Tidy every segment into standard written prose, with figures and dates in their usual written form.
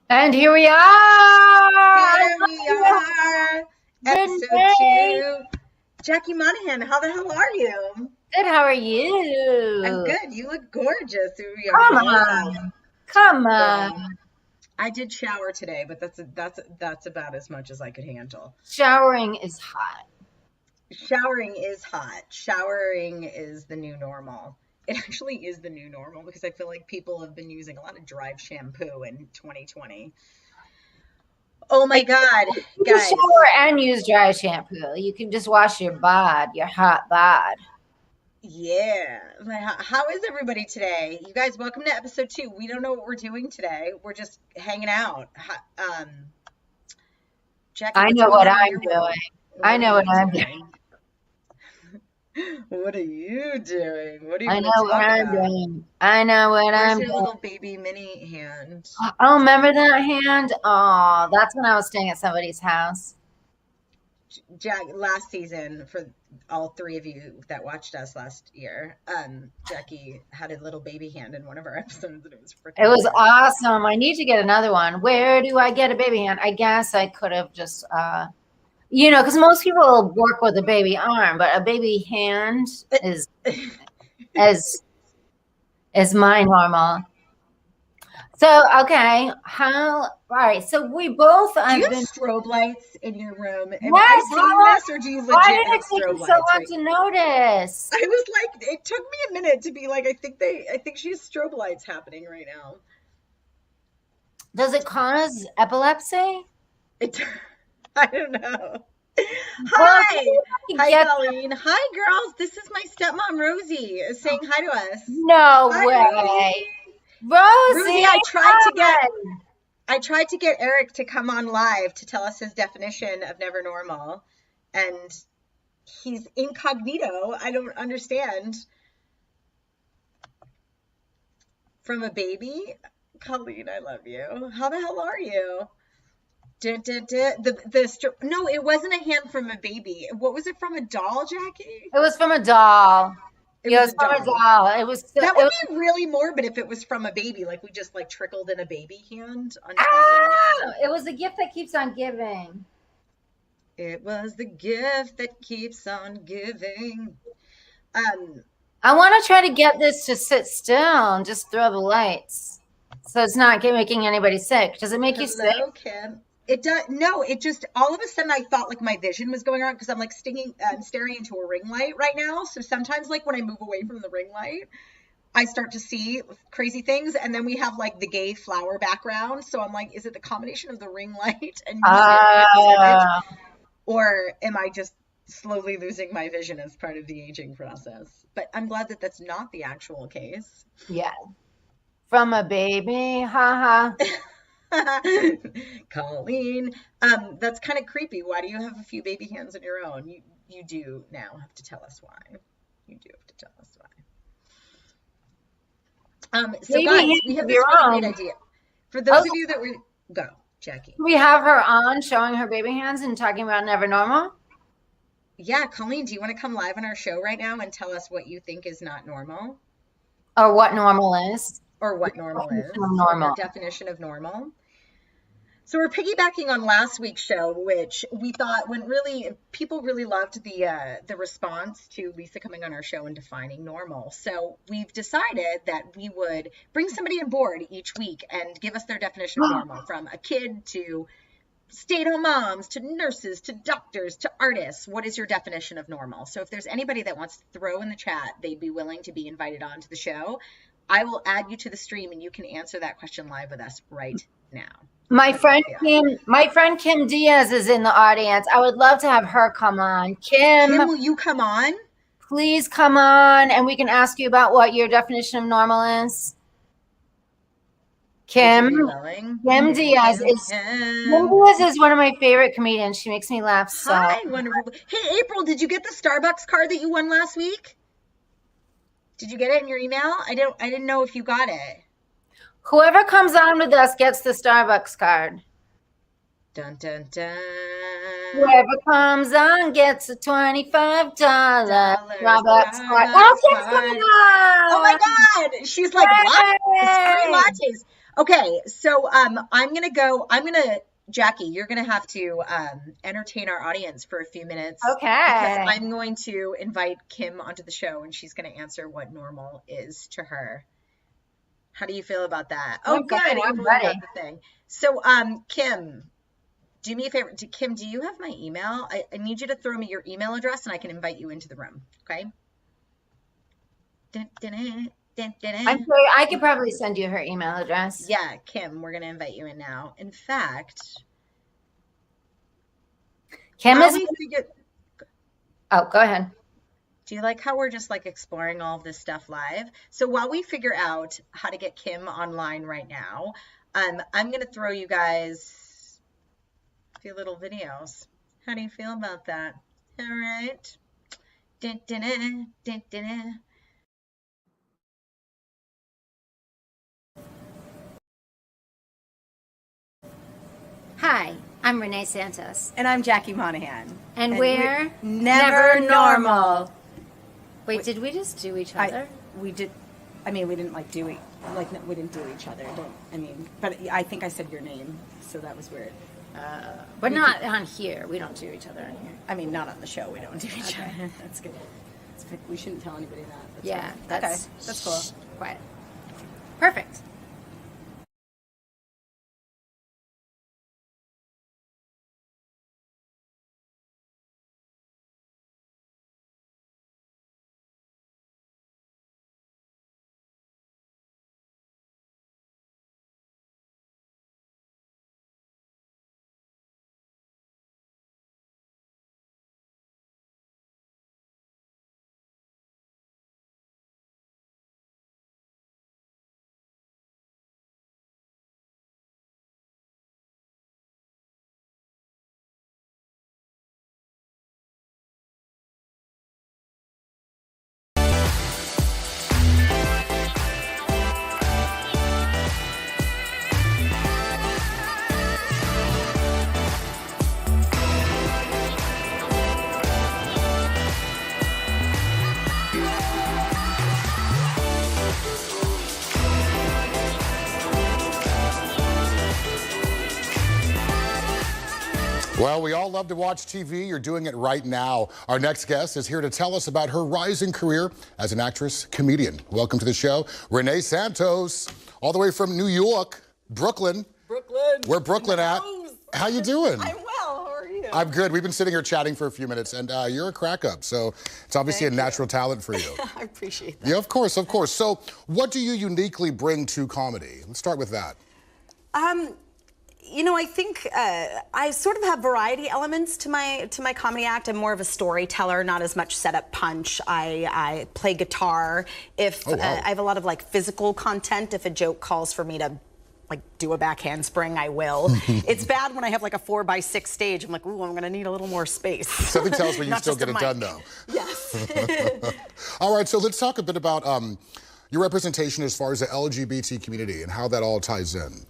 And here we are. I Here we love are, you, episode Renee. 2. Jackie Monahan, how the hell are you? Good. How are I'm you? good. You look gorgeous through your Come hair. on. Come on. Well, I did shower today, but that's about as much as I could handle. Showering is hot. Showering is hot. Showering is the new normal. It actually is the new normal because I feel like people have been using a lot of Drive shampoo in 2020. Oh my God, You can guys. shower and use dry shampoo. You can just wash your bod, your hot bod. Yeah. How is everybody today? You guys, welcome to episode 2. We don't know what we're doing today. We're just hanging out. Jackie, I what's know going what on in I'm your world? doing. I What are know what you I'm doing. doing? What are you doing? What do you I want know to what talk I'm about? doing. I know what Where's I'm your doing. little baby mini hand? Oh, remember that hand? Oh, that's when I was staying at somebody's house. Jack, last season, for all three of you that watched us last year, Jackie had a little baby hand in one of our episodes, and it was It freaking was hilarious. awesome. I need to get another one. Where do I get a baby hand? I guess I could have just, because most people work with a baby arm, but a baby hand is is is my normal. So okay, all right. So we both Do you have have been. strobe lights in your room? Am I Yes. seeing this, or do you Why legit did have it take you strobe so lights long right to now? notice? I was like, it took me a minute to be like, I think she has strobe lights happening right now. Does it cause epilepsy? It, I don't know. Well, Hi, maybe hi, get Colleen. Hi, girls. This is my stepmom Rosie is saying hi to us. no Hi, way, Rosie. Rosie. Rosie, Hi. I tried to get Eric to come on live to tell us his definition of never normal, and he's incognito. I don't understand. From a baby? Colleen, I love you. How the hell are you? Dun, dun, dun. No, it wasn't a hand from a baby. What was it from, a doll, Jackie? It was from a doll. It Yeah, it was was a from a doll. doll. It was. That would be really morbid if it was from a baby, like we just like trickled in a baby hand unpleasant. It was a gift that keeps on giving. It was the gift that keeps on giving. Um, I want to try to get this to sit still and just throw the lights, so it's not making anybody sick. Does it make you sick? Hello, Kim. It does no. It just all of a sudden I thought like my vision was going on because I'm like staring into a ring light right now. So sometimes like when I move away from the ring light, I start to see crazy things, and then we have like the gay flower background. So I'm like, is it the combination of the ring light and me staring at this image, Uh, or am I just slowly losing my vision as part of the aging process? But I'm glad that that's not the actual case. yeah, from a baby. Haha. Colleen, that's kind of creepy. Why do you have a few baby hands of your own? You do now have to tell us why. You do have to tell us why. So Baby guys, hands we have of this your really great own. idea. For those Oh, of you that were go, Jackie. we have her on showing her baby hands and talking about never normal. Yeah, Colleen, do you want to come live on our show right now and tell us what you think is not normal, Or what normal is. or what normal is, or your Normal. definition of normal? So we're piggybacking on last week's show, which we thought went really, people really loved the response to Lisa coming on our show and defining normal. So we've decided that we would bring somebody on board each week and give us their definition of normal, from a kid to stay-at-home moms to nurses to doctors to artists. What is your definition of normal? So if there's anybody that wants to throw in the chat, they'd be willing to be invited on to the show. I will add you to the stream and you can answer that question live with us right now. My friend Kim Diaz is in the audience. I would love to have her come on. Kim, Kim, will you come on? please come on and we can ask you about what your definition of normal is. Kim Diaz is one of my favorite comedians. She makes me laugh so. Hi, wonderful. Hey, April, did you get the Starbucks card that you won last week? Did you get it in your email? I didn't know if you got it. Whoever comes on with us gets the Starbucks card. Dun dun dun. Whoever comes on gets a $25 Starbucks card. Oh, Kim's coming Oh my on! God. She's like, what? It's free Yay! lattes. Okay, so Jackie, you're gonna have to entertain our audience for a few minutes because Okay. I'm going to invite Kim onto the show and she's gonna answer what normal is to her. How do you feel about that? Oh, good. I'm April ready. got the thing. So, Kim, do me a favor. Kim, do you have my email? I need you to throw me your email address and I can invite you into the room. Okay? I'm sure I could probably send you her email address. Yeah, Kim, we're going to invite you in now. In fact, Kim while is. we figure, Oh, go ahead. do you like how we're just like exploring all of this stuff live? So while we figure out how to get Kim online right now, I'm going to throw you guys a few little videos. How do you feel about that? All right. Dun, dun, dun, dun, dun. Hi, I'm Renee Santos. And I'm Jackie Monahan. And we're never normal. Wait, did we just do each other? We did. I mean, we didn't we didn't do each other. But I think I said your name, so that was weird. But not on here. We don't do each other on here. I mean, not on the show. We don't do each other. That's good. We shouldn't tell anybody that. Yeah, fine. that's Okay, that's cool. Quiet. Perfect. Well, we all love to watch TV. You're doing it right now. Our next guest is here to tell us about her rising career as an actress, comedian. Welcome to the show, Renee Santos, all the way from New York, Brooklyn. Brooklyn. Where Brooklyn at? How you doing? I'm well. How are you? I'm good. We've been sitting here chatting for a few minutes, and you're a crack up, so it's obviously a natural talent for you. I appreciate that. Yeah, of course, of course. So what do you uniquely bring to comedy? Let's start with that. You know, I think I sort of have variety elements to my comedy act. I'm more of a storyteller, not as much setup punch. I play guitar. If Oh, wow. I have a lot of like physical content. If a joke calls for me to like do a back handspring, I will. It's bad when I have like a 4x6 stage. I'm like, ooh, I'm gonna need a little more space. Something tells me you Not still just get a it mic. done, though. Yes. All right, so let's talk a bit about your representation as far as the LGBT community and how that all ties in.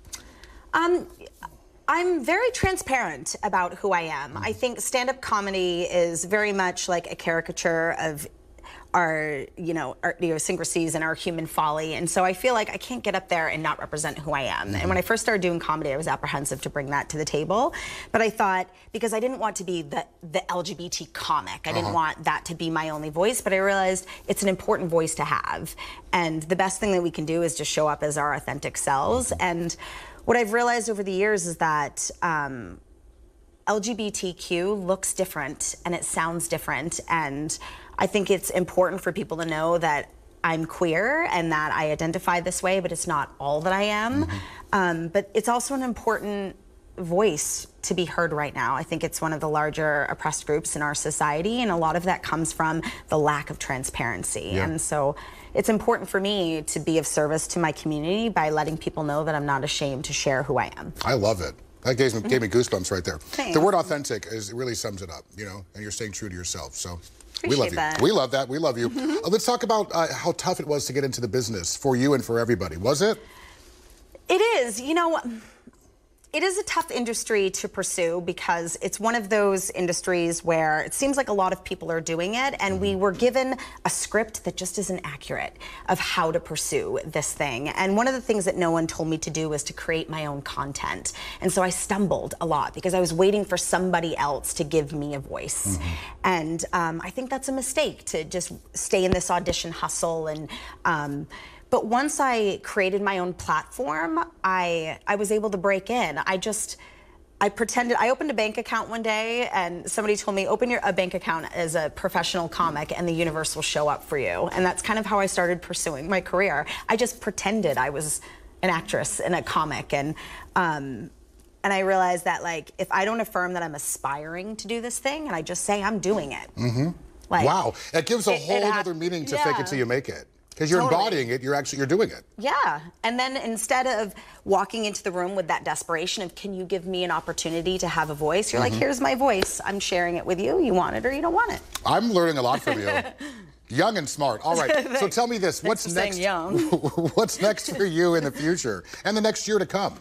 I'm very transparent about who I am. I think stand-up comedy is very much like a caricature of our idiosyncrasies and our human folly. And so I feel like I can't get up there and not represent who I am. And when I first started doing comedy, I was apprehensive to bring that to the table. But I thought, because I didn't want to be the LGBT comic, I didn't want that to be my only voice, but I realized it's an important voice to have. And the best thing that we can do is just show up as our authentic selves. And what I've realized over the years is that LGBTQ looks different and it sounds different, and I think it's important for people to know that I'm queer and that I identify this way, but it's not all that I am. But it's also an important voice to be heard right now. I think it's one of the larger oppressed groups in our society, and a lot of that comes from the lack of transparency. Yeah. And so it's important for me to be of service to my community by letting people know that I'm not ashamed to share who I am. I love it. That gave me goosebumps right there. Thanks. The word authentic it really sums it up, you know, and you're staying true to yourself. So we love Appreciate you. that. We love that. We love you. Let's talk about how tough it was to get into the business for you and for everybody. Was it? It is. You know, It is a tough industry to pursue because it's one of those industries where it seems like a lot of people are doing it, and we were given a script that just isn't accurate of how to pursue this thing. And one of the things that no one told me to do was to create my own content. And so I stumbled a lot because I was waiting for somebody else to give me a voice. And I think that's a mistake, to just stay in this audition hustle. And but once I created my own platform, I was able to break in. I pretended, I opened a bank account one day and somebody told me, open a bank account as a professional comic and the universe will show up for you. And that's kind of how I started pursuing my career. I just pretended I was an actress and a comic. And I realized that, like, if I don't affirm that I'm aspiring to do this thing and I just say I'm doing it. Like, wow, it gives a whole other meaning to fake it till you make it. Because you're embodying it, you're doing it. Yeah, and then instead of walking into the room with that desperation of, can you give me an opportunity to have a voice? You're like, here's my voice. I'm sharing it with you. You want it or you don't want it. I'm learning a lot from you. Young and smart. All right, so tell me this. What's next? Young. What's next for you in the future and the next year to come?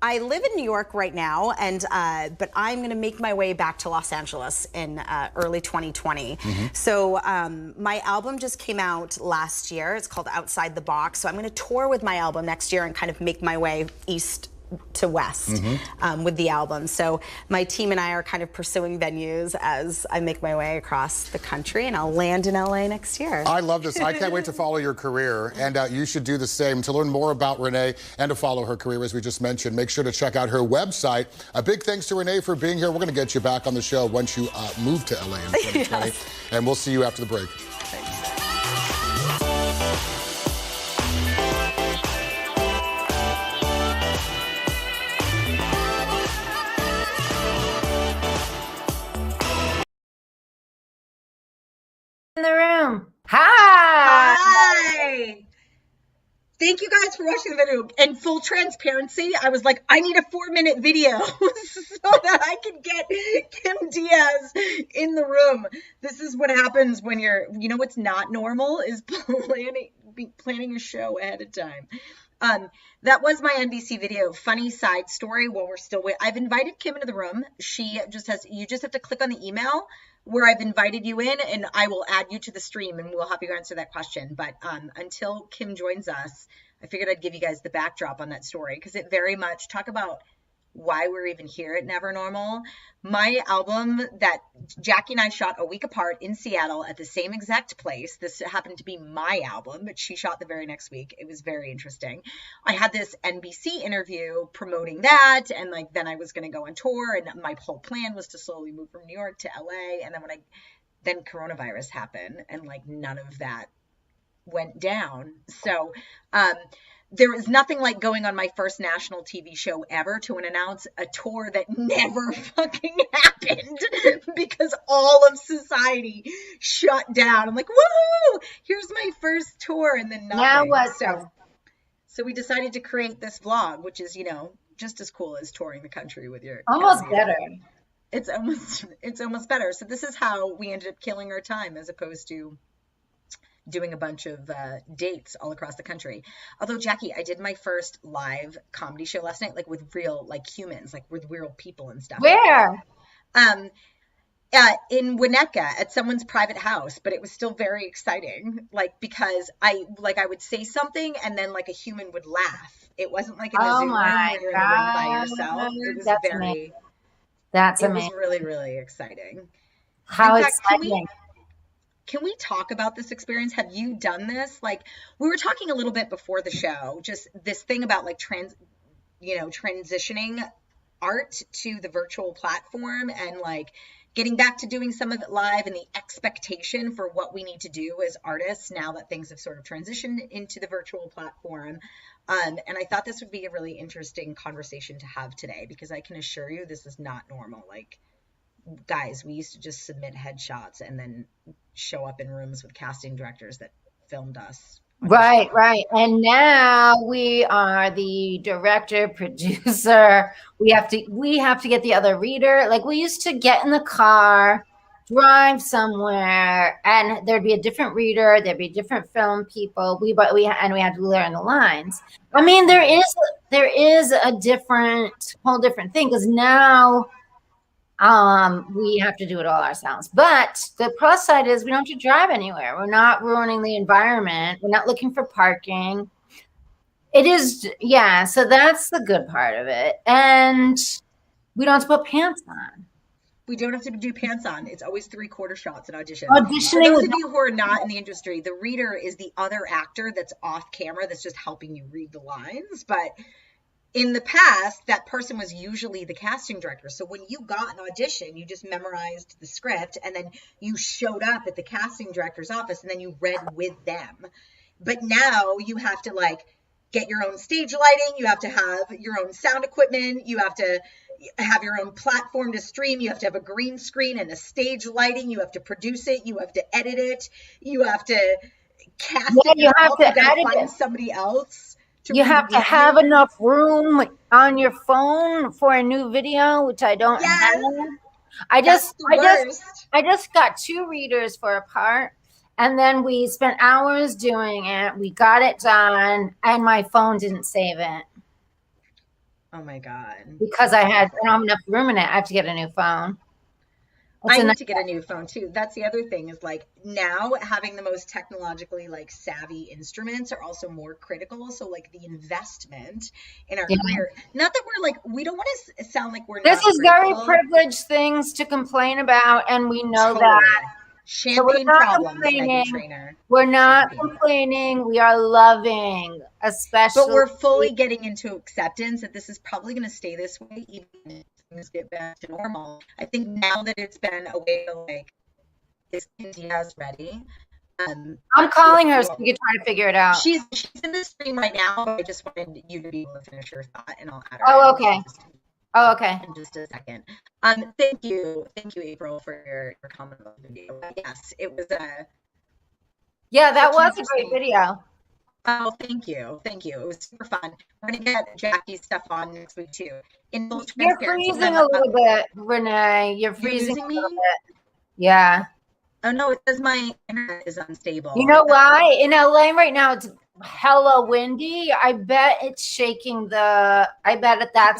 I live in New York right now, and but I'm going to make my way back to Los Angeles in early 2020. So my album just came out last year. It's called Outside the Box. So I'm going to tour with my album next year and kind of make my way east to west with the album. So my team and I are kind of pursuing venues as I make my way across the country, and I'll land in LA next year. I love this. I can't wait to follow your career, and you should do the same. To learn more about Renee and to follow her career, as we just mentioned, make sure to check out her website. A big thanks to Renee for being here. We're going to get you back on the show once you move to LA in 2020, and we'll see you after the break. In the room. Hi. Hi. Thank you guys for watching the video. And full transparency, I was like, I need a 4-minute video so that I can get Kim Diaz in the room. This is what happens when what's not normal is planning a show ahead of time. That was my NBC video. Funny side story while we're still waiting. I've invited Kim into the room. You just have to click on the email where I've invited you in, and I will add you to the stream and we'll help you answer that question. But until Kim joins us, I figured I'd give you guys the backdrop on that story, because it very much talk about why we're even here at Never Normal. My album that Jackie and I shot a week apart in Seattle at the same exact place. This happened to be my album, but she shot the very next week. It was very interesting. I had this NBC interview promoting that, and then I was going to go on tour, and my whole plan was to slowly move from New York to LA. And then coronavirus happened, and none of that went down. So there is nothing like going on my first national TV show ever to announce a tour that never fucking happened because all of society shut down. I'm like, woohoo! Here's my first tour, and then nothing. Now what? So we decided to create this vlog, which is, just as cool as touring the country with your almost better. It's almost better. So this is how we ended up killing our time, as opposed to doing a bunch of dates all across the country. Although, Jackie, I did my first live comedy show last night, with real humans, with real people and stuff. Where? In Winnetka at someone's private house, but it was still very exciting, because I would say something and then a human would laugh. It wasn't like in the Zoom room where you're in the room by yourself. It was amazing. That's amazing. It was really, really exciting. How exciting. Can we talk about this experience? Have you done this? We were talking a little bit before the show, just this thing about transitioning art to the virtual platform, and getting back to doing some of it live, and the expectation for what we need to do as artists now that things have sort of transitioned into the virtual platform. And I thought this would be a really interesting conversation to have today, because I can assure you this is not normal. Guys, we used to just submit headshots and then show up in rooms with casting directors that filmed us. Right. And now we are the director, producer. We have to get the other reader. We used to get in the car, drive somewhere, and there'd be a different reader, there'd be different film people. We had to learn the lines. I mean, there there is a whole different thing, because now we have to do it all ourselves. But the plus side is we don't have to drive anywhere. We're not ruining the environment. We're not looking for parking. It is, yeah. So that's the good part of it. And we don't have to put pants on. We don't have to do pants on. It's always 3/4 shots in auditions. Auditioning For those with of you who are not in the industry, the reader is the other actor that's off camera that's just helping you read the lines. But in the past, that person was usually the casting director. So when you got an audition, you just memorized the script and then you showed up at the casting director's office and then you read with them. But now you have to like get your own stage lighting. You have to have your own sound equipment. You have to have your own platform to stream. You have to have a green screen and a stage lighting. You have to produce it. You have to edit it. You have to cast it. You have to edit find somebody else. You have to have enough room on your phone for a new video, which I don't have. I just got 2 readers for a part, and then we spent hours doing it. We got it done, and my phone didn't save it. Oh my God. Because I don't have enough room in it. I have to get a new phone. I need to get a new phone too. That's the other thing is like now having the most technologically like savvy instruments are also more critical. So like the investment in our career, not that we're like, we don't want to sound like we're this not is critical. very privileged things to complain about. And we know that. Champagne problems, Megan Trainor. We're not complaining. We are loving, especially. But we're fully getting into acceptance that this is probably going to stay this way even if things get back to normal. I think now that it's been a way to like, is Diaz ready? I'm calling her so we can try to figure it out. She's in the stream right now, but I just wanted you to be able to finish your thought, and I'll add her. Oh, okay. Okay. In just a second. Thank you, April, for your comment on the video. Yes, it was a. Yeah, that was a great video. Oh, thank you. It was super fun. We're gonna get Jackie's stuff on next week too. You're freezing a little bit, Renee. You're freezing a little bit. Yeah. Oh no, it says my internet is unstable. You know why? In LA right now, it's hella windy. I bet it's shaking that's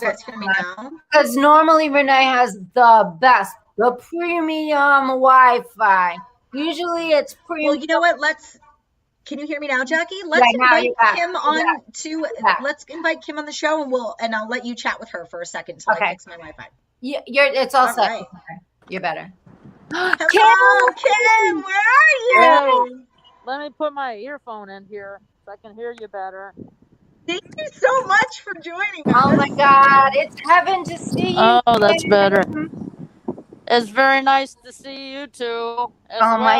what's going on. Because normally Renee has the premium Wi-Fi. Usually it's premium. Well, you know what? Can you hear me now, Jackie? Let's invite Kim on let's invite Kim on the show, and I'll let you chat with her for a second until I fix my Wi-Fi. Yeah, it's all set. Right. You're better. Hello, Kim, where are you? Let me put my earphone in here so I can hear you better. Thank you so much for joining us. Oh my God, it's heaven to see you. Oh, that's better. It's very nice to see you too. My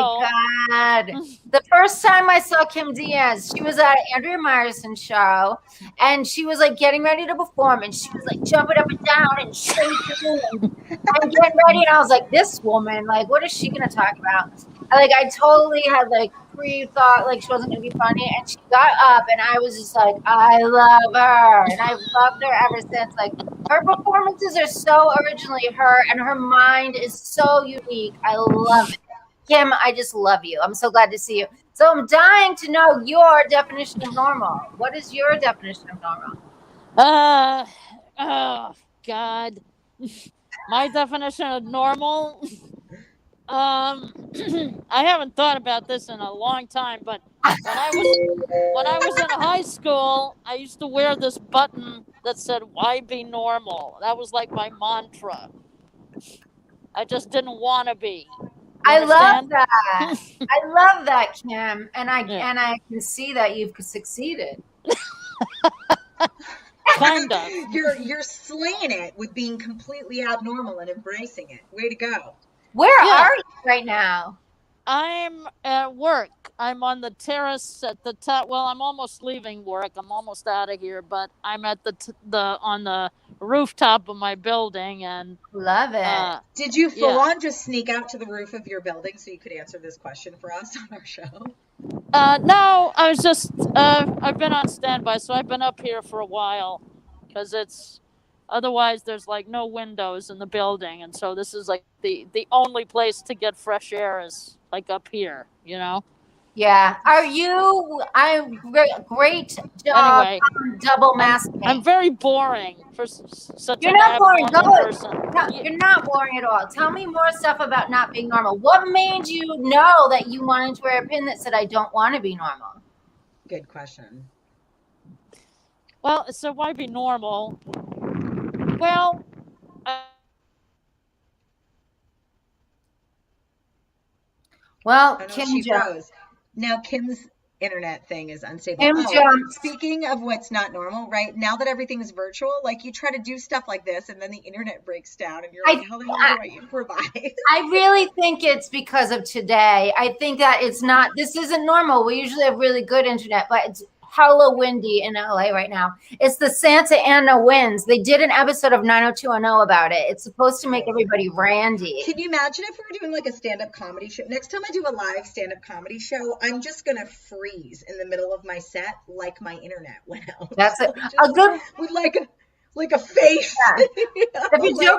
God. The first time I saw Kim Diaz, she was at Andrea Myerson's show, and she was like getting ready to perform, and she was like jumping up and down and shaking and getting ready. And I was like, this woman, like, what is she going to talk about? Like, I totally had like pre-thought like she wasn't going to be funny, and she got up, and I was just like, I love her, and I've loved her ever since. Like, her performances are so originally her, and her mind is so unique. I love it. Kim, I just love you. I'm so glad to see you. So I'm dying to know your definition of normal. What is your definition of normal? Oh God, my definition of normal. I haven't thought about this in a long time, but when I was in high school, I used to wear this button that said, "Why be normal?" That was like my mantra. I just didn't want to be. I love that. I love that, Kim, and I can see that you've succeeded. Kind of. You're slaying it with being completely abnormal and embracing it. Way to go. Where are you right now? I'm at work. I'm on the terrace at the top. Well, I'm almost leaving work. I'm almost out of here, but I'm at on the rooftop of my building, and love it. Did you full on just sneak out to the roof of your building so you could answer this question for us on our show? No, I was just I've been on standby, so I've been up here for a while because otherwise there's like no windows in the building, and so this is like the only place to get fresh air is like up here, you know. Yeah. Are you? Great job Anyway, on double masking. I'm very boring for such You're an not boring. abnormal person. You're not boring at all. Tell me more stuff about not being normal. What made you know that you wanted to wear a pin that said, I don't want to be normal? Good question. Well, so why be normal? Well, Well, I know Kim she jumped. froze. Now Kim's internet thing is unstable. Kim Oh, jumped. speaking of what's not normal, right? Now that everything is virtual, like you try to do stuff like this and then the internet breaks down and you're like, how the hell do I improvise? I really think it's because of today. I think that it's not, this isn't normal. We usually have really good internet, but it's hella windy in LA right now. It's the Santa Ana winds. They did an episode of 90210 about it. It's supposed to make everybody randy. Can you imagine if we were doing like a stand-up comedy show? Next time I do a live stand-up comedy show, I'm just gonna freeze in the middle of my set like my internet went out. That's So a good with like a face. Yeah.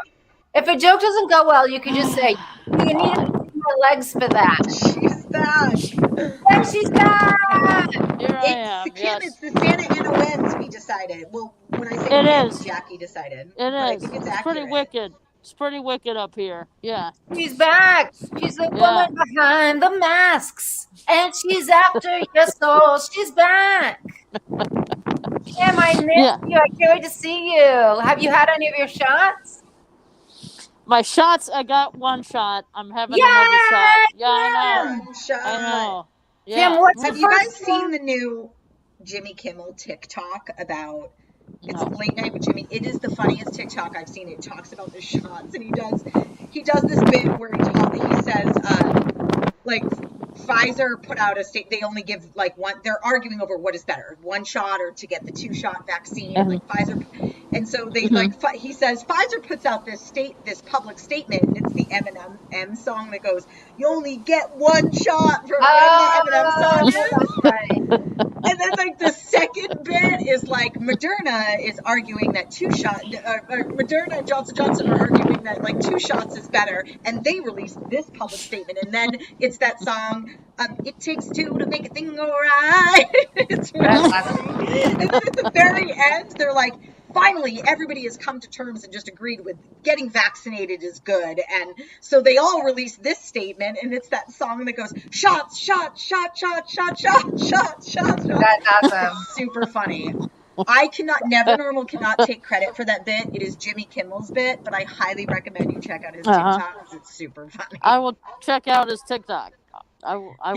If a joke doesn't go well, you can just say, you need to see my legs for that. She's back. And she's back. Here I am. Kim, Yes. it's the Santa Ana winds, we decided. Well, when I say It Kim, is. Jackie decided. It but I is. think it's It's pretty accurate. wicked. It's pretty wicked up here. Yeah. She's back. She's the woman behind the masks. And she's after your soul. She's back. Kim, I missed you. I can't wait to see you. Have you had any of your shots? My shots, I got one shot. I'm having another shot. Yeah, I know. One shot. I know. Yeah. Kim, what's the Have you guys first seen thing? the new Jimmy Kimmel TikTok about it's No. late night with Jimmy? It is the funniest TikTok I've seen. It talks about the shots, and he does this bit where he says like Pfizer put out a state, they only give like one, they're arguing over what is better, one shot or to get the 2-shot vaccine. Like Pfizer, and so they he says Pfizer puts out this public statement, and it's the Eminem song that goes, you only get one shot from Eminem song. And then like the second bit is like Moderna is arguing that Moderna and Johnson & Johnson are arguing that like 2 shots is better, and they released this public statement, and then it's that song, it takes 2 to make a thing go right. It's really funny. And then at the very end, they're like, finally, everybody has come to terms and just agreed with getting vaccinated is good. And so they all released this statement, and it's that song that goes, shots, shots, shot, shot, shot, shot, shot, shot. That's awesome. Super funny. Never Normal cannot take credit for that bit. It is Jimmy Kimmel's bit, but I highly recommend you check out his TikTok because it's super funny. I will check out his TikTok. I will. I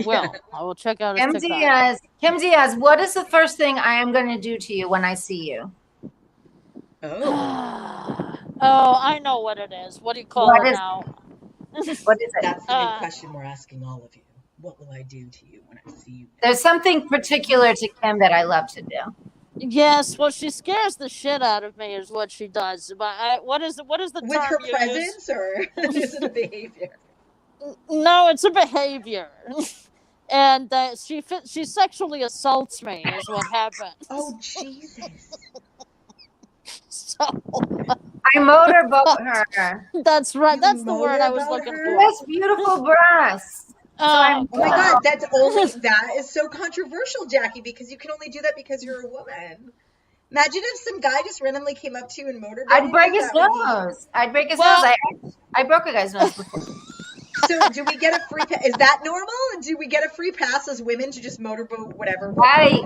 will check out his TikTok. Kim Diaz, what is the first thing I am going to do to you when I see you? Oh, I know what it is. What do you call it now? What is it? That's the big question we're asking all of you. What will I do to you when I see you? There's something particular to Kim that I love to do. Yes, well, she scares the shit out of me, is what she does. But what is the term with her you presence, or is it a behavior? No, it's a behavior. And she sexually assaults me, is what happened. Oh Jesus! So I motorboat her. that's right. You That's the word I was motorboat looking her? for. That's beautiful breasts. Oh my God, that is so controversial, Jackie, because you can only do that because you're a woman. Imagine if some guy just randomly came up to you and motorboated. I'd break his nose. I'd break his nose. I broke a guy's nose before. So do we get a free pass? Is that normal? Do we get a free pass as women to just motorboat whatever? Right.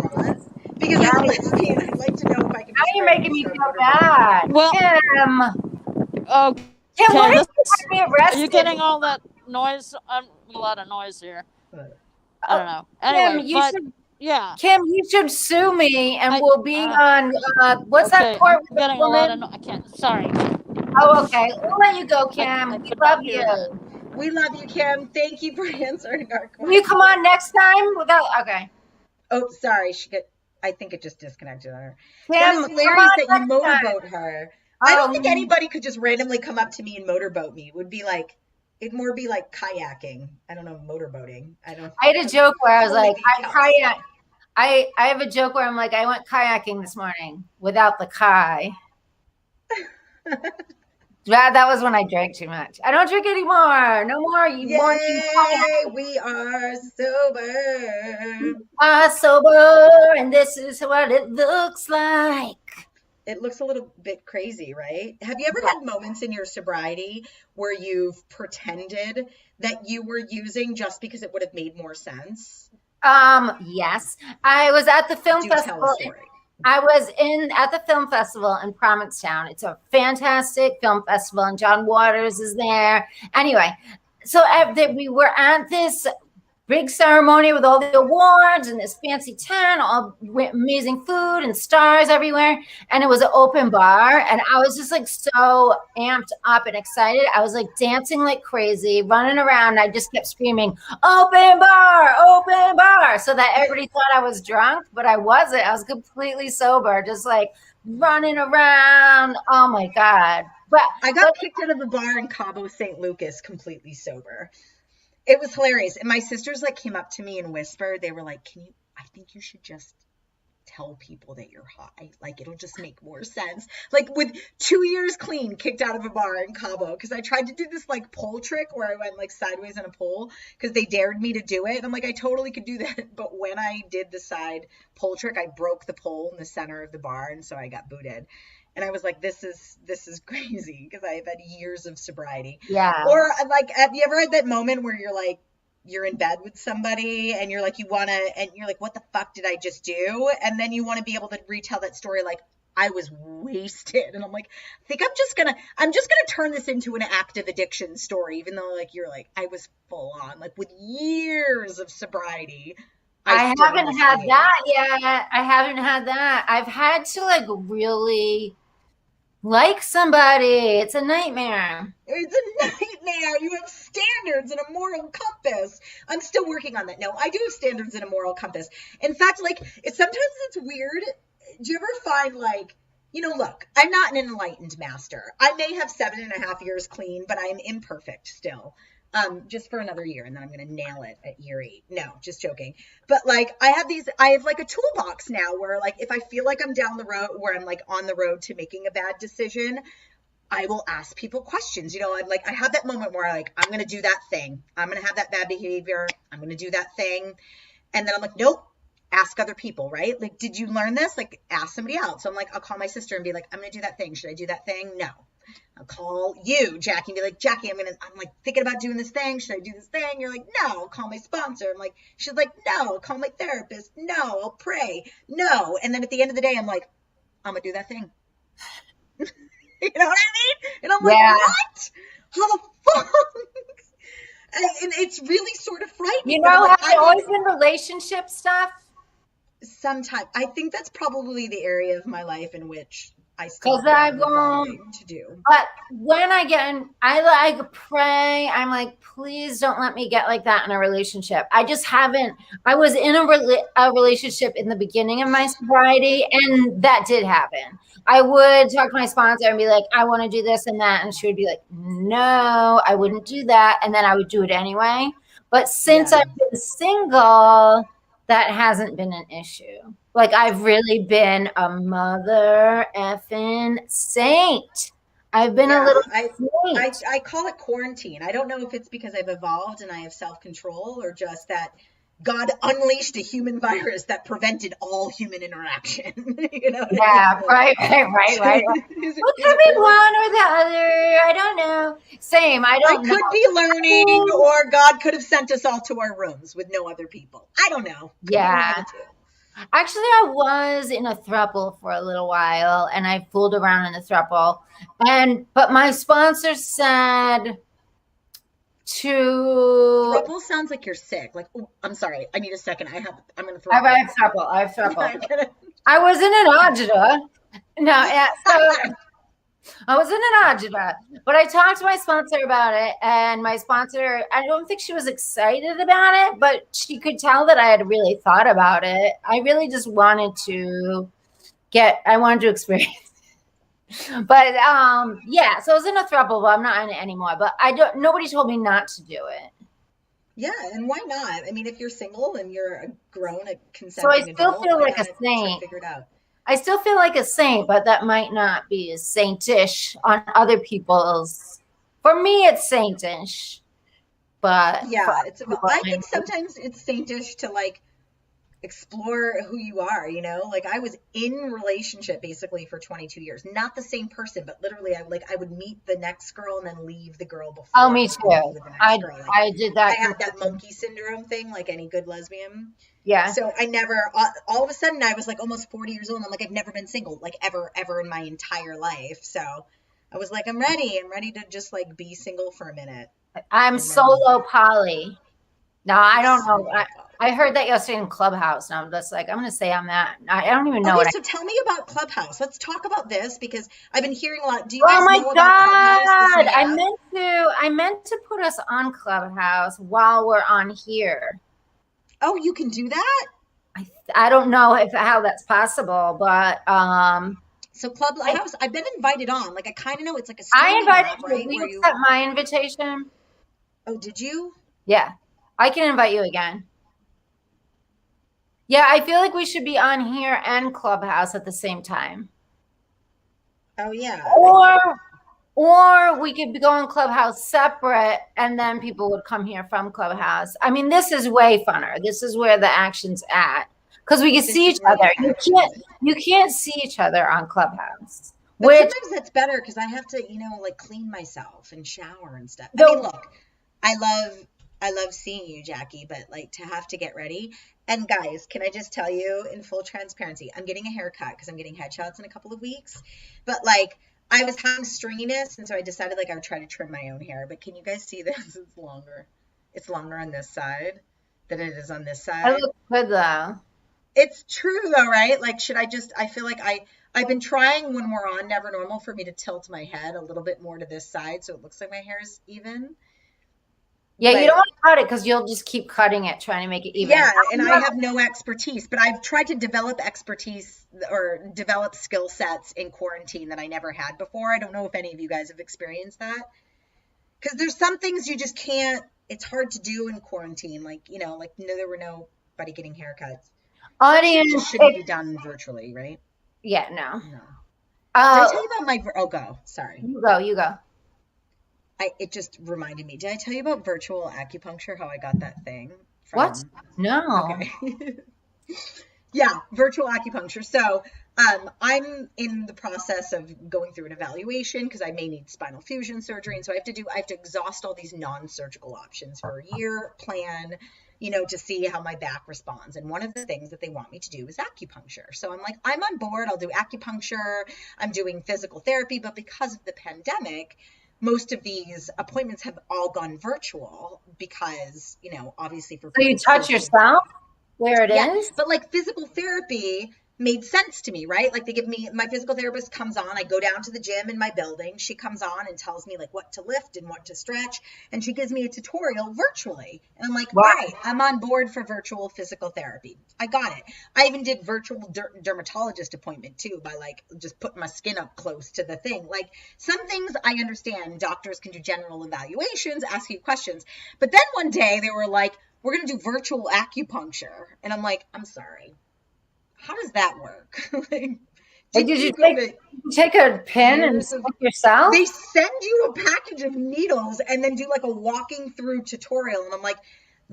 Because as a lesbian, I'd like to know if I can. Now you're making me feel bad. Well, Kim. Oh, Kim, what if you had me arrested? Are you getting all that noise? A lot of noise here. I don't know. Anyway, Kim, you should sue me, and we'll be on. What's that court? I'm getting a lot of. I can't. Sorry. Oh, okay. We'll let you go, Kim. We love you. We love you, Kim. Thank you for answering our question. Will you come on next time? Okay. Oh, sorry. I think it just disconnected on her. Kim, that is hilarious that you motorboat time. her. I don't think anybody could just randomly come up to me and motorboat me. It would be like, it'd more be like kayaking. I don't know, motorboating. I had a joke where I was like, I have a joke where I'm like, I went kayaking this morning without the kai. That was when I drank too much. I don't drink anymore. No more. Yay, we are sober. Sober, and this is what it looks like. It looks a little bit crazy, right? Have you ever had moments in your sobriety where you've pretended that you were using just because it would have made more sense? Yes. I was at the film Do festival. tell a story. I was at the film festival in Provincetown. It's a fantastic film festival, and John Waters is there. Anyway, so we were at this big ceremony with all the awards and this fancy tent, all amazing food and stars everywhere. And it was an open bar. And I was just like so amped up and excited. I was like dancing like crazy, running around. I just kept screaming, open bar, open bar. So that everybody thought I was drunk, but I wasn't. I was completely sober, just like running around. Oh my God. But I got kicked out of a bar in Cabo St. Lucas completely sober. It was hilarious. And my sisters like came up to me and whispered, they were like, I think you should just tell people that you're high. Like, it'll just make more sense. Like, with 2 years clean, kicked out of a bar in Cabo, because I tried to do this like pole trick where I went like sideways on a pole because they dared me to do it. And I'm like, I totally could do that. But when I did the side pole trick, I broke the pole in the center of the bar. And so I got booted. And I was like, this is crazy because I've had years of sobriety. yeah. Or like, have you ever had that moment where you're like, you're in bed with somebody and you're like, and you're like, what the fuck did I just do? And then you want to be able to retell that story like, I was wasted. And I'm like, I think I'm just gonna turn this into an active addiction story, even though like you're like, I was full on, like with years of sobriety. I haven't had that yet. I haven't had that. I've had to like really like somebody. It's a nightmare. It's a nightmare. You have standards and a moral compass. I'm still working on that. No, I do have standards and a moral compass. In fact, like sometimes it's weird. Do you ever find like, look, I'm not an enlightened master. I may have 7.5 years clean, but I'm imperfect still. Just for another year, and then I'm going to nail it at year 8. No, just joking. But like, I have like a toolbox now where like, if I feel like I'm down the road, where I'm like on the road to making a bad decision, I will ask people questions. I have that moment where I'm going to do that thing. I'm going to have that bad behavior. I'm going to do that thing. And then I'm like, nope, ask other people, right? Like, did you learn this? Like, ask somebody else. So I'm like, I'll call my sister and be like, I'm going to do that thing. Should I do that thing? No. I'll call you, Jackie, and be like, Jackie, I'm like thinking about doing this thing. Should I do this thing? You're like, no. I'll call my sponsor. I'm like, she's like, no. I'll call my therapist. No. I'll pray. No. And then at the end of the day, I'm like, I'm gonna do that thing. You know what I mean? And I'm like, what? How the fuck? And it's really sort of frightening. Have there always been relationship stuff? Sometimes. I think that's probably the area of my life in which I still have to do. But when I get in, I pray. I'm like, please don't let me get like that in a relationship. I just haven't. I was in a relationship in the beginning of my sobriety, and that did happen. I would talk to my sponsor and be like, I want to do this and that, and she would be like, no, I wouldn't do that, and then I would do it anyway. But since I've been single, that hasn't been an issue. Like, I've really been a mother effing saint. I've been a little saint. I call it quarantine. I don't know if it's because I've evolved and I have self-control, or just that God unleashed a human virus that prevented all human interaction. Yeah, right. It could be one or the other. I don't know. Same. I don't know. I could be learning, or God could have sent us all to our rooms with no other people. I don't know. Yeah. Actually, I was in a throuple for a little while, and I fooled around in the throuple. But my sponsor said throuple sounds like you're sick. Like, oh, I'm sorry. I need a second. I'm going to throw. I have throuple. I was in an agita. No, yeah. So I was in an agita, but I talked to my sponsor about it, and my sponsor, I don't think she was excited about it, but she could tell that I had really thought about it. I really just wanted to experience it. But yeah, so I was in a throuple, but I'm not in it anymore. But nobody told me not to do it. Yeah, and why not? I mean, if you're single and you're a grown, consenting so I still adult, feel like a saint. Figure it out. I still feel like a saint, but that might not be as saintish on other people's. For me, it's saintish, but Yeah, it's people, I think sometimes it's saintish to like explore who you are, you know? Like I was in relationship basically for 22 years. Not the same person, but literally I would meet the next girl and then leave the girl before oh, me I too. was with the next girl. Like I did that. I had that monkey syndrome thing like any good lesbian. Yeah. So I never all of a sudden I was like almost 40 years old and I'm like I've never been single like ever in my entire life. So I was like I'm ready to just like be single for a minute. I'm solo poly. No, I don't know. I heard that yesterday in Clubhouse, and I'm just like, I'm going to say I'm that. I don't even know Okay, what so tell me about Clubhouse. Let's talk about this because I've been hearing a lot. Do you Oh guys my know about Clubhouse? God. I meant to put us on Clubhouse while we're on here. Oh, you can do that? I don't know how that's possible, but so Clubhouse, I've been invited on. Like I kind of know it's like a I invited app, you. right? Will you accept my invitation? Oh, did you? Yeah. I can invite you again. Yeah, I feel like we should be on here and Clubhouse at the same time. Oh yeah. Or we could go on Clubhouse separate and then people would come here from Clubhouse. I mean, this is way funner. This is where the action's at. Because we can see each other. You can't see each other on Clubhouse. But sometimes that's better because I have to, like clean myself and shower and stuff. I mean, look, I love seeing you, Jackie, but like to have to get ready. And guys, can I just tell you in full transparency, I'm getting a haircut because I'm getting headshots in a couple of weeks. But like I was having stringiness, and so I decided like I would try to trim my own hair. But can you guys see this? It's longer. It's longer on this side than it is on this side. I look good though. It's true though, right? Like I feel like I've been trying when we're on Never Normal for me to tilt my head a little bit more to this side so it looks like my hair is even. Yeah, you don't want to cut it because you'll just keep cutting it, trying to make it even. Yeah, and I have no expertise, but I've tried to develop expertise or develop skill sets in quarantine that I never had before. I don't know if any of you guys have experienced that. Because there's some things you just can't, it's hard to do in quarantine. Like, there were nobody getting haircuts. Audience just shouldn't be done virtually, right? Yeah, no. Did I tell you about go. Sorry. You go. It just reminded me. Did I tell you about virtual acupuncture? How I got that thing? What? No. Okay. Yeah, virtual acupuncture. So I'm in the process of going through an evaluation because I may need spinal fusion surgery, and so I have to exhaust all these non-surgical options for a year plan, to see how my back responds. And one of the things that they want me to do is acupuncture. So I'm like, I'm on board. I'll do acupuncture. I'm doing physical therapy, but because of the pandemic, most of these appointments have all gone virtual because, obviously for so you touch yourself where it is? But like physical therapy made sense to me, right? Like my physical therapist comes on, I go down to the gym in my building. She comes on and tells me like what to lift and what to stretch. And she gives me a tutorial virtually. And I'm like, wow. All right, I'm on board for virtual physical therapy. I got it. I even did virtual dermatologist appointment too by like just putting my skin up close to the thing. Like some things I understand doctors can do general evaluations, ask you questions. But then one day they were like, we're going to do virtual acupuncture. And I'm like, I'm sorry. How does that work? Did you take a pin and stick yourself? They send you a package of needles and then do like a walking through tutorial. And I'm like,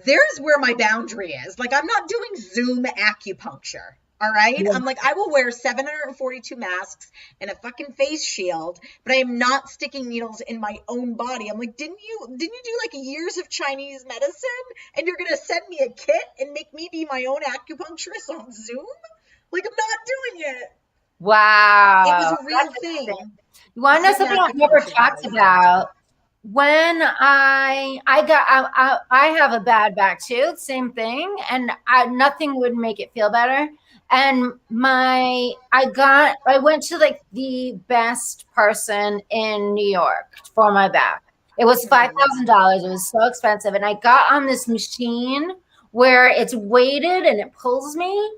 there's where my boundary is. Like, I'm not doing Zoom acupuncture. All right. Yeah. I'm like, I will wear 742 masks and a fucking face shield, but I am not sticking needles in my own body. I'm like, didn't you do like years of Chinese medicine and you're going to send me a kit and make me be my own acupuncturist on Zoom? Like, I'm not doing it. Wow. It was a real thing. You want to know something I've never talked about? When I have a bad back too, same thing, and nothing would make it feel better. And I went to like the best person in New York for my back. It was $5,000. It was so expensive. And I got on this machine where it's weighted and it pulls me.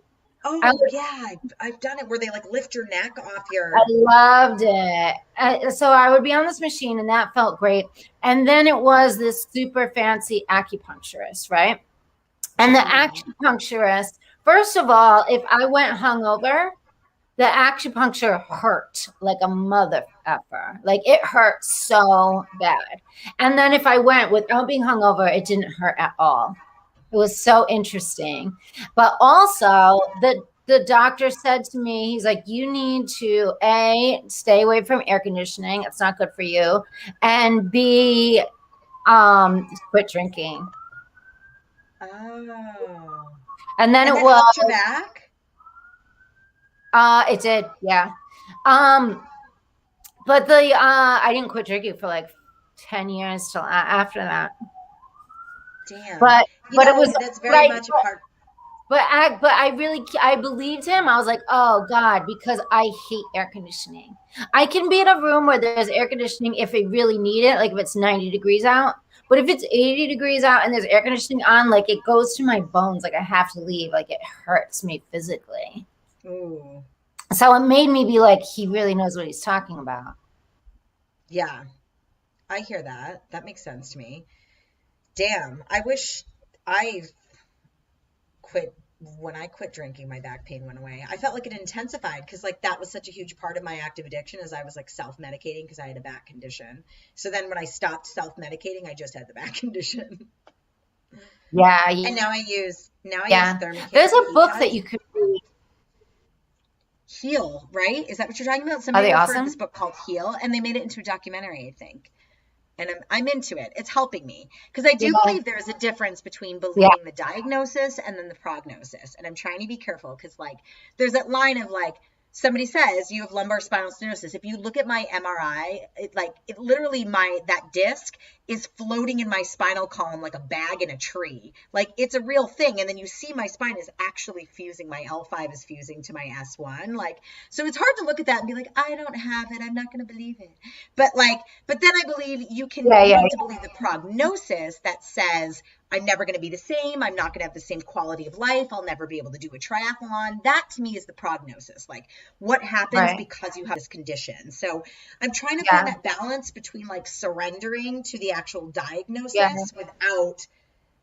Oh, yeah. I've done it where they like lift your neck off your. I loved it. So I would be on this machine and that felt great. And then it was this super fancy acupuncturist, right? And the acupuncturist, first of all, if I went hungover, The acupuncture hurt like a mother effer. Like it hurt so bad. And then if I went without being hungover, it didn't hurt at all. It was so interesting. But also the doctor said to me, he's like, you need to stay away from air conditioning. It's not good for you. And B, quit drinking. Oh. And then And it that was helped your back? it did, yeah. But I didn't quit drinking for like 10 years till after that. Damn. But it was that's very much a part. But I believed him. I was like, oh God, because I hate air conditioning. I can be in a room where there's air conditioning if I really need it, like if it's 90 degrees out. But if it's 80 degrees out and there's air conditioning on, like it goes to my bones. Like I have to leave. Like it hurts me physically. Ooh. So it made me be like, he really knows what he's talking about. Yeah, I hear that. That makes sense to me. Damn, I wish I quit. When I quit drinking, my back pain went away. I felt like it intensified because like that was such a huge part of my active addiction, as I was like self-medicating because I had a back condition. So then when I stopped self-medicating, I just had the back condition. Yeah. And now I use Thermacare. There's a book that you could read. Heal, right? Is that what you're talking about? Somebody referred this book called Heal, and they made it into a documentary, I think. And I'm into it. It's helping me because I do believe there is a difference between believing the diagnosis and then the prognosis. And I'm trying to be careful because like there's that line of like somebody says you have lumbar spinal stenosis. If you look at my MRI, it literally that disc is floating in my spinal column like a bag in a tree. Like it's a real thing. And then you see my spine is actually fusing. My L5 is fusing to my S1. Like, so it's hard to look at that and be like, I don't have it. I'm not going to believe it. But then I believe you have to believe the prognosis that says, I'm never going to be the same. I'm not going to have the same quality of life. I'll never be able to do a triathlon. That to me is the prognosis. Like what happens because you have this condition. So I'm trying to find that balance between like surrendering to the actual diagnosis without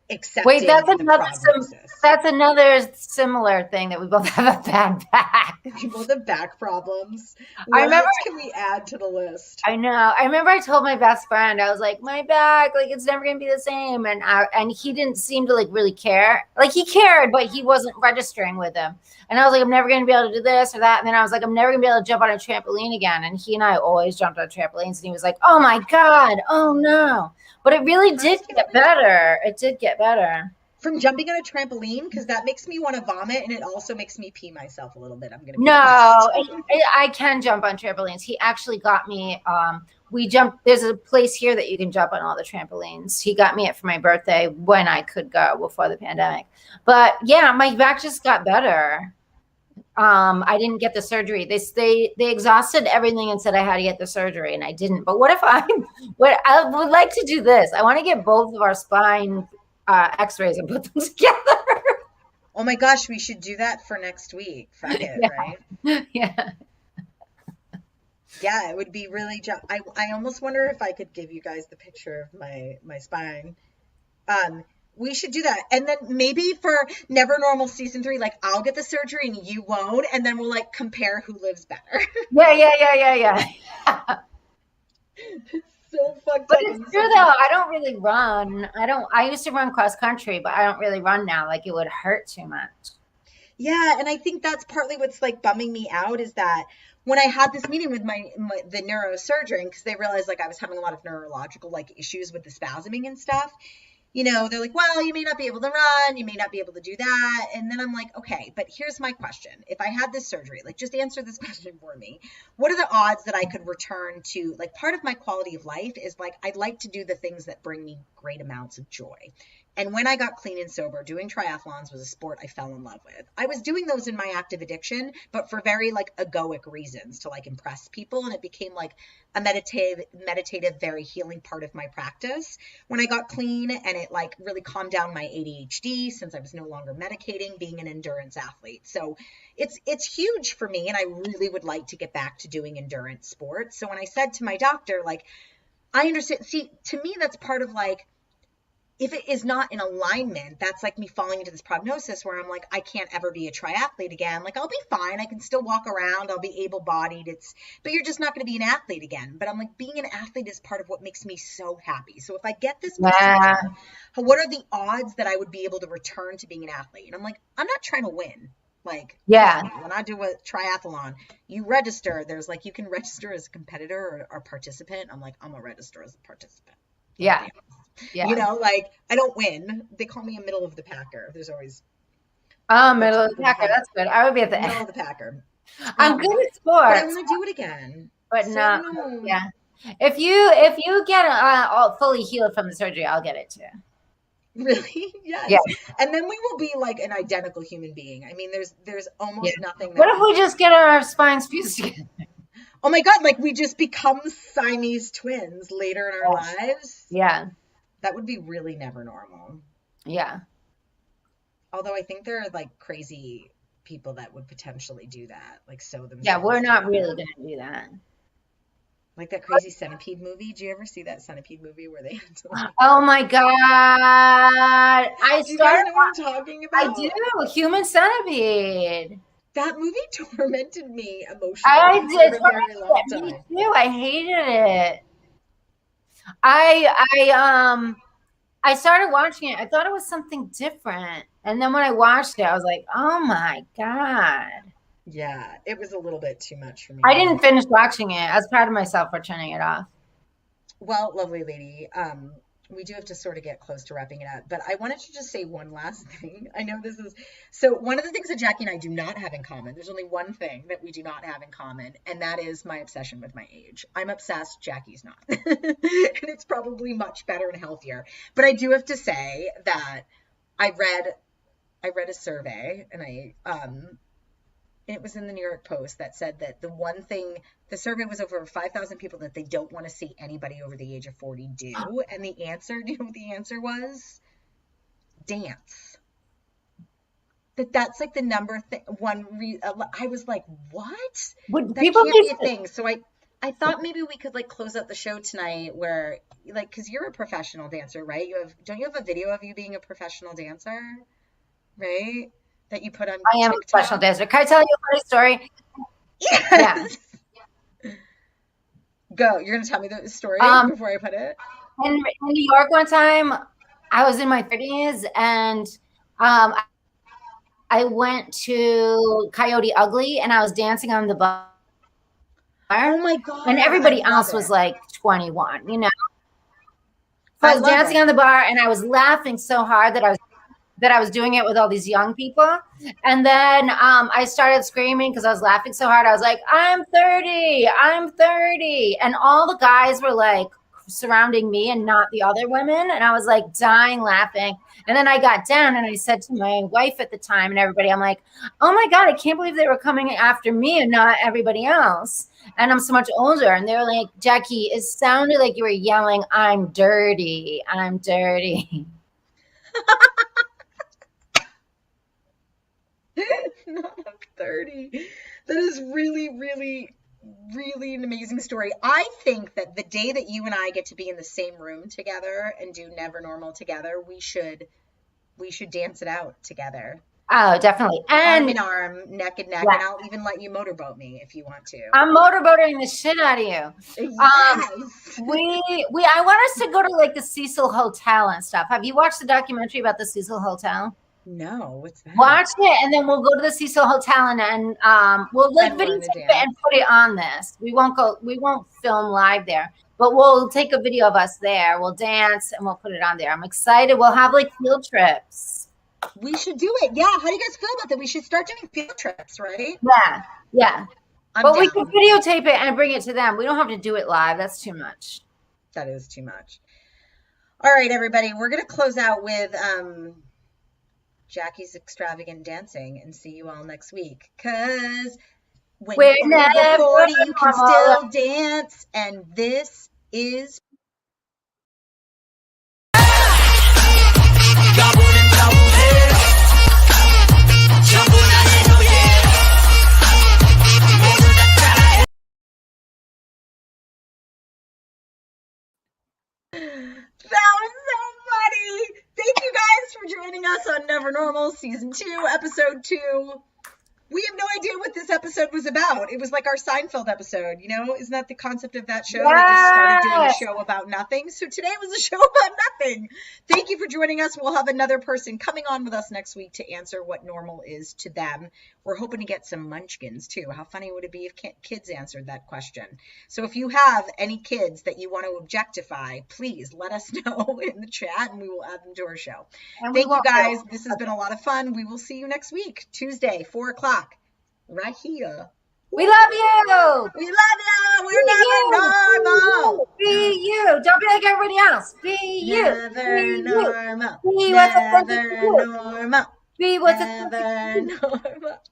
accepting that's another similar thing that we both have a bad back. We both have back problems. What else can we add to the list? I know. I remember I told my best friend, I was like, my back, like it's never gonna be the same. And he didn't seem to like really care. Like he cared, but he wasn't registering with him. And I was like, I'm never gonna be able to do this or that. And then I was like, I'm never gonna be able to jump on a trampoline again. And he and I always jumped on trampolines. And he was like, oh my God, oh no. But it really did get better. It did get better. From jumping on a trampoline? Because that makes me want to vomit, and it also makes me pee myself a little bit. I'm going to I can jump on trampolines. He actually got me, there's a place here that you can jump on all the trampolines. He got me it for my birthday when I could go before the pandemic. But yeah, my back just got better. I didn't get the surgery. They exhausted everything and said I had to get the surgery, and I didn't. But I would like to do this. I want to get both of our spine x-rays and put them together. Oh my gosh, we should do that for next week. Fuck it, right? Yeah. Yeah, it would be really I almost wonder if I could give you guys the picture of my spine. We should do that. And then maybe for Never Normal season 3, like I'll get the surgery and you won't, and then we'll like compare who lives better. Yeah. So fucked but up. It's true though. I don't really run. I used to run cross country, but I don't really run now. Like it would hurt too much. Yeah, and I think that's partly what's like bumming me out is that when I had this meeting with the neurosurgeon, because they realized like I was having a lot of neurological like issues with the spasming and stuff. You know, they're like, well, you may not be able to run, you may not be able to do that. And then I'm like, okay, but here's my question. If I had this surgery, like just answer this question for me. What are the odds that I could return to, like part of my quality of life is like, I'd like to do the things that bring me great amounts of joy. And when I got clean and sober, doing triathlons was a sport I fell in love with. I was doing those in my active addiction, but for very like egoic reasons to like impress people. And it became like a meditative, very healing part of my practice. When I got clean and it like really calmed down my ADHD since I was no longer medicating, being an endurance athlete. So it's huge for me. And I really would like to get back to doing endurance sports. So when I said to my doctor, like, I understand, see, to me, that's part of like, if it is not in alignment, that's like me falling into this prognosis where I'm like, I can't ever be a triathlete again. Like, I'll be fine. I can still walk around. I'll be able-bodied. But you're just not going to be an athlete again. But I'm like, being an athlete is part of what makes me so happy. So if I get this procedure, what are the odds that I would be able to return to being an athlete? And I'm like, I'm not trying to win. Like, when I do a triathlon, you register. There's like, you can register as a competitor or participant. I'm like, I'm a register as a participant. Yeah. You know, like, I don't win. They call me a middle of the packer. There's always middle of the packer. That's good. I would be at the middle of the packer. I'm good at sports. But I want to do it again. But so no. Yeah. If you get all fully healed from the surgery, I'll get it too. Really? Yes. Yeah. And then we will be like an identical human being. I mean, there's almost nothing. What if we just get our spines fused together? Oh my God, like we just become Siamese twins later in our lives? Yeah. That would be really never normal. Yeah. Although I think there are like crazy people that would potentially do that, like sew themselves. Yeah, we're not really going to do that. Like that crazy Centipede movie. Did you ever see that Centipede movie where they had to like... Oh my God. Do you guys know what I'm talking about? I do. Human Centipede. That movie tormented me emotionally. I did. For a very long time. Me too. I hated it. I started watching it. I thought it was something different. And then when I watched it, I was like, oh my God. Yeah, it was a little bit too much for me. I didn't finish watching it. I was proud of myself for turning it off. Well, lovely lady, we do have to sort of get close to wrapping it up, but I wanted to just say one last thing. I know this is, so one of the things that Jackie and I do not have in common, there's only one thing that we do not have in common, and that is my obsession with my age. I'm obsessed, Jackie's not. And it's probably much better and healthier. But I do have to say that I read a survey, and it was in the New York Post that said that the one thing, the survey was over 5,000 people that they don't want to see anybody over the age of 40 do. And the answer, do you know what the answer was? Dance. That's like the number one. I was like, what? Would that people can't be a thing. So I thought maybe we could like close out the show tonight where like, cause you're a professional dancer, right? Don't you have a video of you being a professional dancer? Right? That you put on I am TikTok? a professional dancer. Can I tell you a funny story? Yes. Yeah. Go. You're going to tell me the story before I put it? In New York one time, I was in my 30s, and I went to Coyote Ugly, and I was dancing on the bar. Oh, my God. And everybody else was like 21, you know? So I was dancing on the bar, and I was laughing so hard that I was doing it with all these young people. And then I started screaming because I was laughing so hard. I was like, I'm 30. And all the guys were like surrounding me and not the other women. And I was like dying laughing. And then I got down and I said to my wife at the time and everybody, I'm like, oh my God, I can't believe they were coming after me and not everybody else. And I'm so much older. And they were like, Jackie, it sounded like you were yelling, I'm dirty. I'm dirty. Not 30. That is really, really, really an amazing story. I think that the day that you and I get to be in the same room together and do Never Normal together, we should dance it out together. Oh, definitely. And arm in arm, neck and neck, and I'll even let you motorboat me if you want to. I'm motorboating the shit out of you. Yes. I want us to go to like the Cecil Hotel and stuff. Have you watched the documentary about the Cecil Hotel? No, what's that? Watch it, and then we'll go to the Cecil Hotel and we'll like videotape it and put it on this. We won't film live there, but we'll take a video of us there. We'll dance and we'll put it on there. I'm excited. We'll have like field trips. We should do it. Yeah. How do you guys feel about that? We should start doing field trips, right? Yeah. But we can videotape it and bring it to them. We don't have to do it live. That's too much. That is too much. All right, everybody. We're going to close out with Jackie's extravagant dancing and see you all next week. Because when you're 40, you can still dance. And this is... That was so funny. us on Never Normal, Season 2, Episode 2. We have no idea what this episode was about. It was like our Seinfeld episode, you know? Isn't that the concept of that show? They just started doing a show about nothing. So today was a show about nothing. Thank you for joining us. We'll have another person coming on with us next week to answer what normal is to them. We're hoping to get some munchkins too. How funny would it be if kids answered that question? So if you have any kids that you want to objectify, please let us know in the chat and we will add them to our show. Thank you guys. This has been a lot of fun. We will see you next week, Tuesday, 4 o'clock. Right here. We love you. We love you. We're never normal. Be you. Don't be like everybody else. Be you. Never normal. Be what's Never normal. Be what's Never normal.